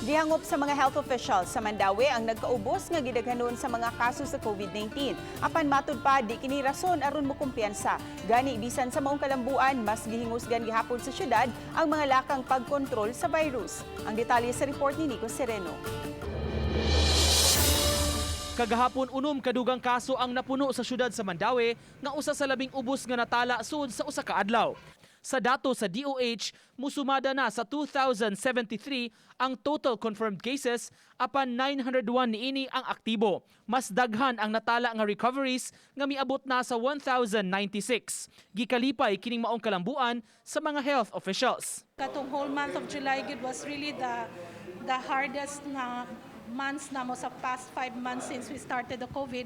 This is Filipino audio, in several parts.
Gihangop sa mga health officials sa Mandaue ang nagkaubos nga gidaghanon sa mga kaso sa COVID-19. Apan matud pa di kini rason aron mokompiyansa. Gani bisan sa maong kalambuan mas gihingusgan gihapon sa syudad ang mga lakang pagkontrol sa virus. Ang detalye sa report ni Nico Sereno. Kagahapon kadugang kaso ang napuno sa syudad sa Mandaue nga usa sa labing ubos nga natala sud sa usa ka adlaw. Sa dato sa DOH, musumada na sa 2,073 ang total confirmed cases, apan 901 niini ang aktibo. Mas daghan ang natala nga recoveries nga miabot na sa 1,096. Gikalipay kining maong kalambuan sa mga health officials. Katong whole month of July gid was really the hardest na months na mo sa past 5 months since we started the COVID.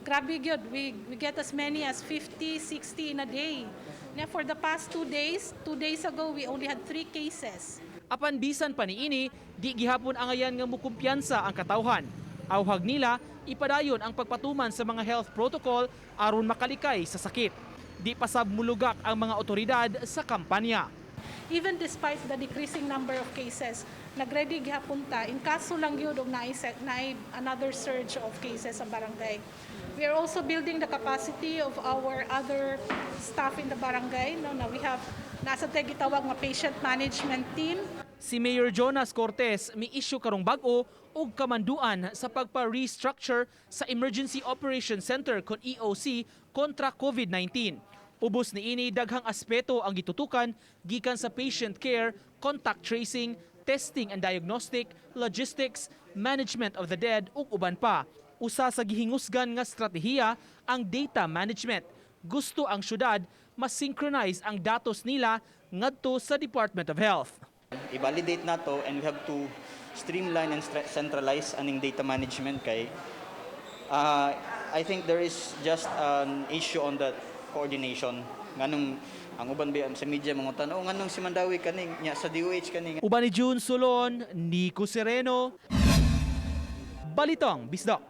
Grabe gyud, we get as many as 50, 60 in a day. Now for the past 2 days ago, we only had 3 cases. Apan bisan pa niini, di gihapon angayan nga mokumpiyansa ang katawhan. Awhag nila, ipadayon ang pagpatuman sa mga health protocol aron makalikay sa sakit. Di pasab mulugak ang mga otoridad sa kampanya. Even despite the decreasing number of cases, nagready gihapon ta in kaso lang gyud og naay another surge of cases sa barangay. We are also building the capacity of our other staff in the barangay. No, we have nasa gitawag nga patient management team. Si Mayor Jonas Cortez mi-issue karong bag-o og kamanduan sa pagpa-restructure sa Emergency Operations Center kon EOC kontra COVID-19. Ubos niini daghang aspeto ang gitutukan gikan sa patient care, contact tracing, testing and diagnostic, logistics, management of the dead ug uban pa. Usa sa gihingusgan nga estratehiya ang data management. Gusto ang syudad mas synchronize ang datos nila ngadto sa Department of Health. I-validate nato and we have to streamline and centralize aning data management kay I think there is just an issue on the coordination. Nganong ang uban ba sa media mga tanong nganong si Mandaue kaning nya sa DOH kaning. Uban ni June Sulon, Nico Sereno, Balitang Bisdak.